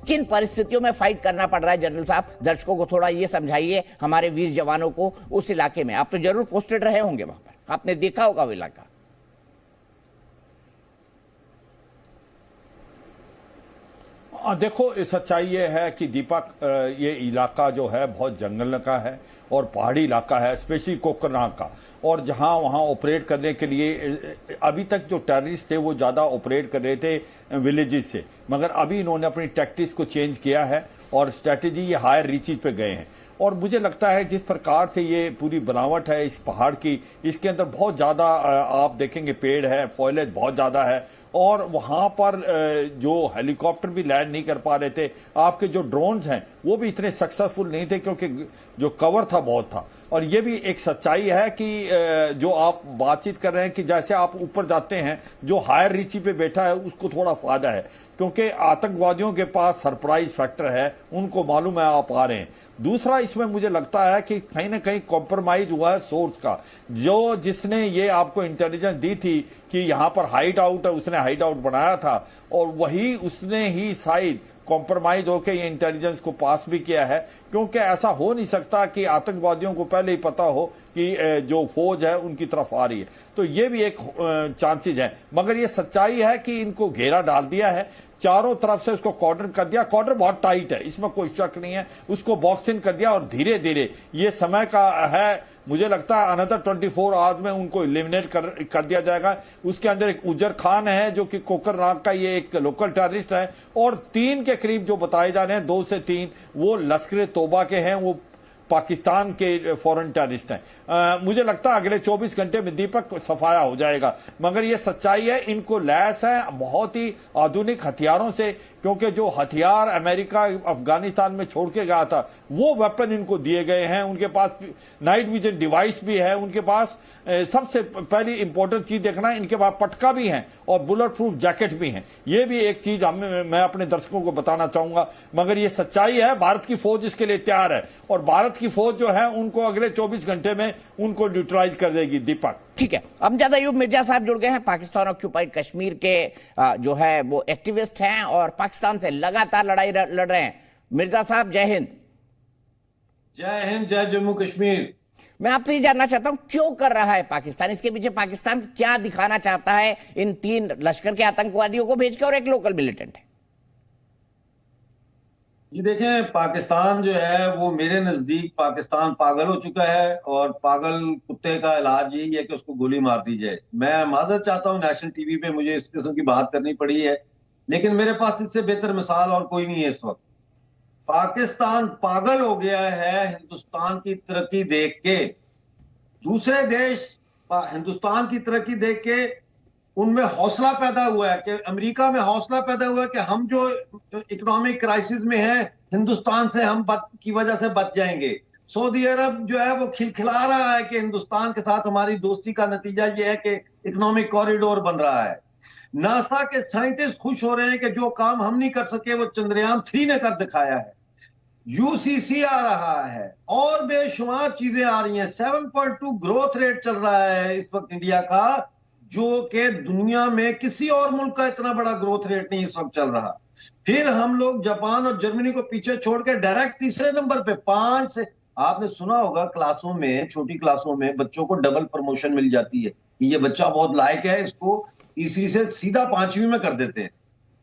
किन परिस्थितियों में फाइट करना पड़ रहा है जनरल साहब? दर्शकों को थोड़ा ये समझाइए, हमारे वीर जवानों को उस इलाके में। आप तो जरूर पोस्टेड रहे होंगे वहां पर, आपने देखा होगा वो इलाका। देखो, सच्चाई ये है कि दीपक, ये इलाका जो है बहुत जंगल का है और पहाड़ी इलाका है, स्पेशली कोकरनाग का। और जहां वहां ऑपरेट करने के लिए अभी तक जो टेररिस्ट थे वो ज़्यादा ऑपरेट कर रहे थे विलेजेस से, मगर अभी इन्होंने अपनी टैक्टिक्स को चेंज किया है और स्ट्रैटेजी ये हायर रीचेज पे गए हैं। और मुझे लगता है जिस प्रकार से ये पूरी बनावट है इस पहाड़ की, इसके अंदर बहुत ज़्यादा आप देखेंगे पेड़ है, फॉइलेज बहुत ज़्यादा है, और वहां पर जो हेलीकॉप्टर भी लैंड नहीं कर पा रहे थे। आपके जो ड्रोन्स हैं वो भी इतने सक्सेसफुल नहीं थे क्योंकि जो कवर था बहुत था। और ये भी एक सच्चाई है कि जो आप बातचीत कर रहे हैं कि जैसे आप ऊपर जाते हैं, जो हायर रीची पे बैठा है उसको थोड़ा फायदा है क्योंकि आतंकवादियों के पास सरप्राइज फैक्टर है, उनको मालूम है आप आ रहे हैं। दूसरा, इसमें मुझे लगता है कि कहीं ना कहीं कॉम्प्रोमाइज हुआ है सोर्स का। जो जिसने ये आपको इंटेलिजेंस दी थी कि यहां पर हाइड आउट है, उसने हाइड आउट बनाया था और वही उसने ही शायद कॉम्प्रोमाइज होकर ये इंटेलिजेंस को पास भी किया है, क्योंकि ऐसा हो नहीं सकता कि आतंकवादियों को पहले ही पता हो कि जो फौज है उनकी तरफ आ रही है। तो ये भी एक चांसेज है, मगर ये सच्चाई है कि इनको घेरा डाल दिया है, चारों तरफ से उसको कॉर्डर कर दिया। कॉर्डर बहुत टाइट है, इसमें कोई शक नहीं है, उसको बॉक्सिंग कर दिया और धीरे धीरे ये समय का है, मुझे लगता है अनदर 24 आवर्स में उनको एलिमिनेट कर दिया जाएगा। उसके अंदर एक उजर खान है जो कि कोकरनाग का ये एक लोकल टेररिस्ट है, और 3 के करीब जो बताए जा रहे हैं, 2 से 3 वो लश्कर तोबा के हैं, वो पाकिस्तान के फॉरेन टेररिस्ट हैं। मुझे लगता है अगले 24 घंटे में दीपक सफाया हो जाएगा, मगर ये सच्चाई है इनको लैस है बहुत ही आधुनिक हथियारों से, क्योंकि जो हथियार अमेरिका अफगानिस्तान में छोड़ के गया था वो वेपन इनको दिए गए हैं। उनके पास नाइट विजन डिवाइस भी है, उनके पास सबसे पहली इंपॉर्टेंट चीज देखना, इनके पास पटका भी है और बुलेट प्रूफ जैकेट भी है। ये भी एक चीज मैं अपने दर्शकों को बताना चाहूंगा। मगर ये सच्चाई है, भारत की फौज इसके लिए तैयार है और भारत की फौज जो है उनको अगले 24 घंटे में उनको न्यूट्रलाइज कर देगी। दीपक, ठीक है, अमजद अयूब मिर्जा साहब जुड़ गए हैं, पाकिस्तान ऑक्यूपाइड कश्मीर के जो है वो एक्टिविस्ट हैं और पाकिस्तान से लगातार लड़ाई लड़ रहे हैं। मिर्जा साहब जय हिंद। जय हिंद, जय जम्मू कश्मीर। मैं आपसे ये जानना चाहता हूं क्यों कर रहा है पाकिस्तान, इसके पीछे पाकिस्तान क्या दिखाना चाहता है इन 3 लश्कर के आतंकवादियों को भेजकर और एक लोकल मिलिटेंट है? ये देखें, पाकिस्तान जो है वो मेरे नजदीक पाकिस्तान पागल हो चुका है और पागल कुत्ते का इलाज यही है कि उसको गोली मार दी जाए। मैं माजरत चाहता हूँ, नेशनल टीवी पे मुझे इस किस्म की बात करनी पड़ी है, लेकिन मेरे पास इससे बेहतर मिसाल और कोई नहीं है। इस वक्त पाकिस्तान पागल हो गया है हिंदुस्तान की तरक्की देख के। दूसरे देश हिंदुस्तान की तरक्की देख के उनमें हौसला पैदा हुआ है कि अमेरिका में हौसला पैदा हुआ है कि हम जो इकोनॉमिक क्राइसिस में हैं हिंदुस्तान से हम की वजह से बच जाएंगे। सऊदी अरब जो है वो खिलखिला रहा है कि हिंदुस्तान के साथ हमारी दोस्ती का नतीजा ये है कि इकोनॉमिक कॉरिडोर बन रहा है। नासा के साइंटिस्ट खुश हो रहे हैं कि जो काम हम नहीं कर सके वो चंद्रयान 3 ने कर दिखाया है। यूसीसी आ रहा है और बेशुमार चीजें आ रही हैं। 7.2 ग्रोथ रेट चल रहा है इस वक्त इंडिया का, जो कि दुनिया में किसी और मुल्क का इतना बड़ा ग्रोथ रेट नहीं इस वक्त चल रहा। फिर हम लोग जापान और जर्मनी को पीछे छोड़ के डायरेक्ट तीसरे नंबर पे 5 से। आपने सुना होगा क्लासों में, छोटी क्लासों में बच्चों को डबल प्रमोशन मिल जाती है, ये बच्चा बहुत लायक है, इसको तीसरी से सीधा 5वीं में कर देते हैं।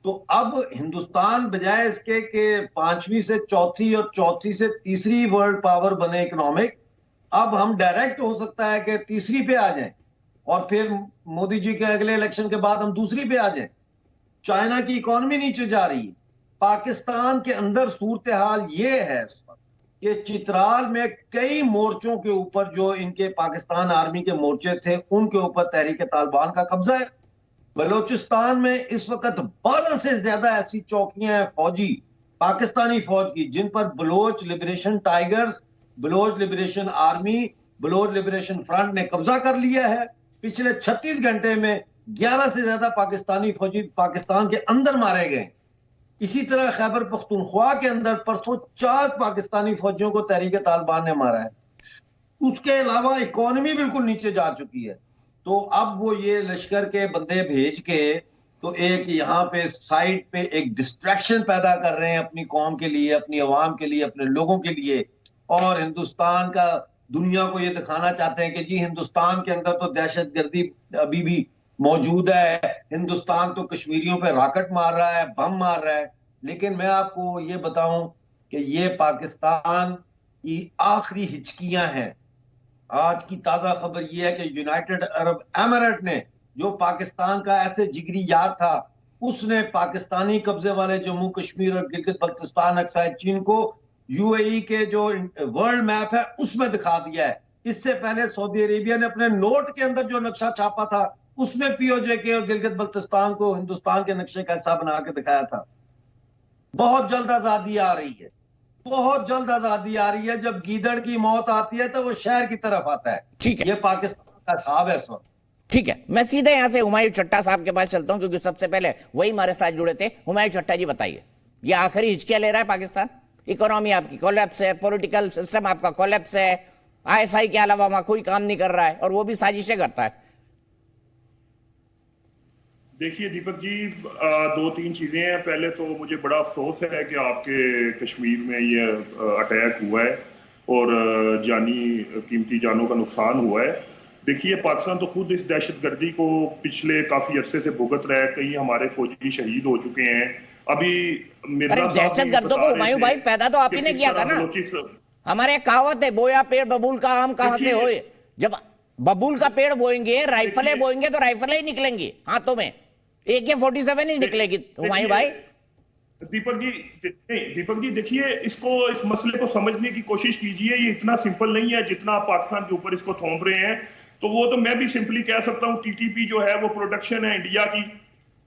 तो अब हिंदुस्तान बजाय इसके कि 5वीं से चौथी और चौथी से तीसरी वर्ल्ड पावर बने इकोनॉमिक, अब हम डायरेक्ट हो सकता है कि तीसरी पे आ जाएं और फिर मोदी जी के अगले इलेक्शन के बाद हम दूसरी पे आ जाएं। चाइना की इकोनॉमी नीचे जा रही है। पाकिस्तान के अंदर सूरत हाल ये है इस वक्त कि चित्राल में कई मोर्चों के ऊपर जो इनके पाकिस्तान आर्मी के मोर्चे थे उनके ऊपर तहरीक तालिबान का कब्जा है। बलोचिस्तान में इस वक्त 12 से ज्यादा ऐसी चौकियां हैं फौजी, पाकिस्तानी फौज की, जिन पर Baloch liberation tigers, Baloch liberation army, Baloch liberation front ने कब्जा कर लिया है। पिछले 36 घंटे में 11 से ज्यादा पाकिस्तानी फौजी पाकिस्तान के अंदर मारे गए। इसी तरह खैबर पख्तूनख्वा के अंदर परसों 4 पाकिस्तानी फौजियों को तहरीक तालिबान ने मारा है। उसके अलावा इकोनॉमी बिल्कुल नीचे जा चुकी है। तो अब वो ये लश्कर के बंदे भेज के तो एक यहाँ पे साइड पे एक डिस्ट्रैक्शन पैदा कर रहे हैं अपनी कौम के लिए, अपनी अवाम के लिए, अपने लोगों के लिए, और हिंदुस्तान का दुनिया को ये दिखाना चाहते हैं कि जी हिंदुस्तान के अंदर तो दहशतगर्दी अभी भी मौजूद है, हिंदुस्तान तो कश्मीरियों पे रॉकेट मार रहा है, बम मार रहा है। लेकिन मैं आपको ये बताऊं कि ये पाकिस्तान की आखिरी हिचकियां हैं। आज की ताजा खबर यह है कि यूनाइटेड अरब एमिरेट ने, जो पाकिस्तान का ऐसे जिगरी यार था, उसने पाकिस्तानी कब्जे वाले जम्मू कश्मीर और गिलगित बल्तिस्तान अक्साई चीन को यूएई के जो वर्ल्ड मैप है उसमें दिखा दिया है। इससे पहले सऊदी अरेबिया ने अपने नोट के अंदर जो नक्शा छापा था उसमें पीओजे के और गिलगित बल्तिस्तान को हिंदुस्तान के नक्शे का हिस्सा बना के दिखाया था। बहुत जल्द आजादी आ रही है, बहुत जल्द आजादी आ रही है। जब गीदड़ की मौत आती है तो वो शहर की तरफ आता है। ठीक है, ये पाकिस्तान का हिसाब है सर। ठीक है, मैं सीधे यहां से हुमायूं चट्टा साहब के पास चलता हूं, क्योंकि सबसे पहले वही हमारे साथ जुड़े थे। हुमायूं चट्टा जी बताइए, ये आखिरी हिचकियां ले रहा है पाकिस्तान? इकोनॉमी आपकी कोलैप्स है, पॉलिटिकल सिस्टम आपका कोलैप्स है, आईएसआई के अलावा वहां कोई काम नहीं कर रहा है, और वो भी साजिशें करता है। देखिए दीपक जी, दो तीन चीजें हैं। पहले तो मुझे बड़ा अफसोस है कि आपके कश्मीर में ये अटैक हुआ है और जानी कीमती जानों का नुकसान हुआ है। देखिए पाकिस्तान तो खुद इस दहशतगर्दी को पिछले काफी अरसे से भुगत रहा है। कई हमारे फौजी शहीद हो चुके हैं। अभी दहशतगर्दों को हुमायूं भाई पैदा तो आप ही ने किया था ना। हमारे कहावत है, बोया पेड़ बबूल का आम कहां से होए। जब बबूल का पेड़ बोएंगे, राइफलें बोएंगे तो राइफलें ही निकलेंगी हाथों में, AK-47 ही निकलेगी। हुमायूं भाई दीपक जी देखिए, इस मसले को समझने की कोशिश कीजिए। ये इतना सिंपल नहीं है जितना आप पाकिस्तान के ऊपर इसको थोप रहे हैं। तो वो तो मैं भी सिंपली कह सकता हूँ, TTP जो है वो प्रोडक्शन है इंडिया की,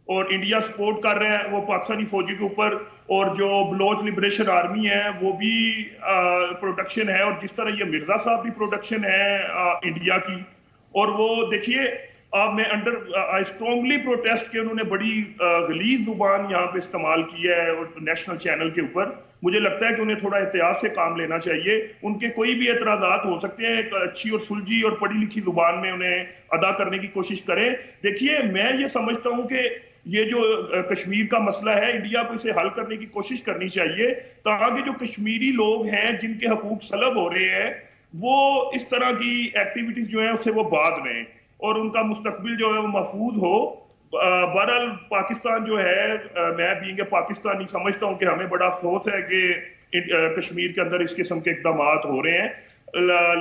और इंडिया सपोर्ट कर रहे हैं वो पाकिस्तानी फौजी के ऊपर, और जो बलोच लिबरेशन आर्मी है वो भी प्रोडक्शन है, और जिस तरह ये मिर्जा साहब भी प्रोडक्शन है इंडिया की। और वो देखिए, मैं आई स्ट्रांगली प्रोटेस्ट के उन्होंने बड़ी गलीज जुबान यहाँ पे इस्तेमाल किया है नेशनल चैनल के ऊपर। मुझे लगता है कि उन्हें थोड़ा एहतियात से काम लेना चाहिए। उनके कोई भी एतराजात हो सकते हैं, एक अच्छी और सुलझी और पढ़ी लिखी जुबान में उन्हें अदा करने की कोशिश करें। देखिए मैं ये समझता हूँ कि ये जो कश्मीर का मसला है, इंडिया को इसे हल करने की कोशिश करनी चाहिए, ताकि जो कश्मीरी लोग हैं जिनके हकूक सलब हो रहे हैं वो इस तरह की एक्टिविटीज जो है उससे वो बाज रहें और उनका मुस्तकबिल जो है वो महफूज हो। बहरहाल पाकिस्तान जो है, मैं बीइंग पाकिस्तानी समझता हूं कि हमें बड़ा अफसोस है कि कश्मीर के अंदर इस किस्म के इकदाम हो रहे हैं।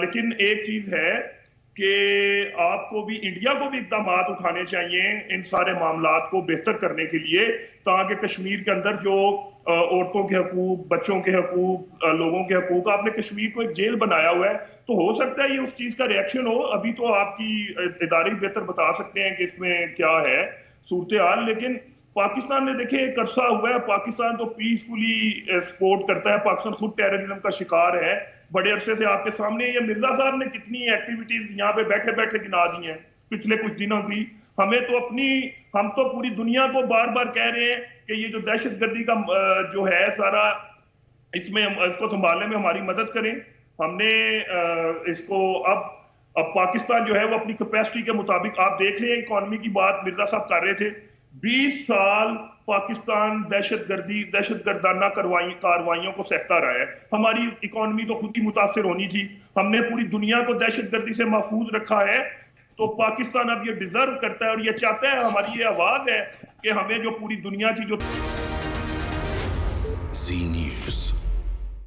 लेकिन एक चीज है कि आपको भी, इंडिया को भी इकदाम उठाने चाहिए इन सारे मामलात को बेहतर करने के लिए, ताकि कश्मीर के अंदर जो औरतों के हकूक, बच्चों के हकूक, लोगों के हकूक, आपने कश्मीर को एक जेल बनाया हुआ है, तो हो सकता है ये उस चीज का रिएक्शन हो। अभी तो आपकी इदारे बेहतर बता सकते हैं कि इसमें क्या है सूरत हाल। लेकिन पाकिस्तान ने देखे एक अरसा हुआ है, पाकिस्तान तो पीसफुली सपोर्ट करता है, पाकिस्तान खुद टेररिज्म का शिकार है बड़े अरसे से। आपके सामने ये मिर्जा साहब ने कितनी एक्टिविटीज यहाँ पे बैठे बैठे गिना दी हैं पिछले कुछ दिनों की। हम तो पूरी दुनिया को बार बार कह रहे हैं कि ये जो दहशतगर्दी का जो है सारा, इसको संभालने में हमारी मदद करें। हमने इसको अब पाकिस्तान जो है वो अपनी कैपेसिटी के मुताबिक, आप देख रहे हैं इकोनॉमी की बात मिर्जा साहब कर रहे थे, 20 साल पाकिस्तान दहशतगर्दाना कार्रवाइयों को सहता रहा है। हमारी इकोनॉमी तो खुद ही मुतासिर होनी थी। हमने पूरी दुनिया को दहशतगर्दी से महफूज रखा है। तो पाकिस्तान अब ये डिजर्व करता है और ये चाहता है, हमारी ये आवाज है कि हमें जो पूरी दुनिया की जो जी न्यूज़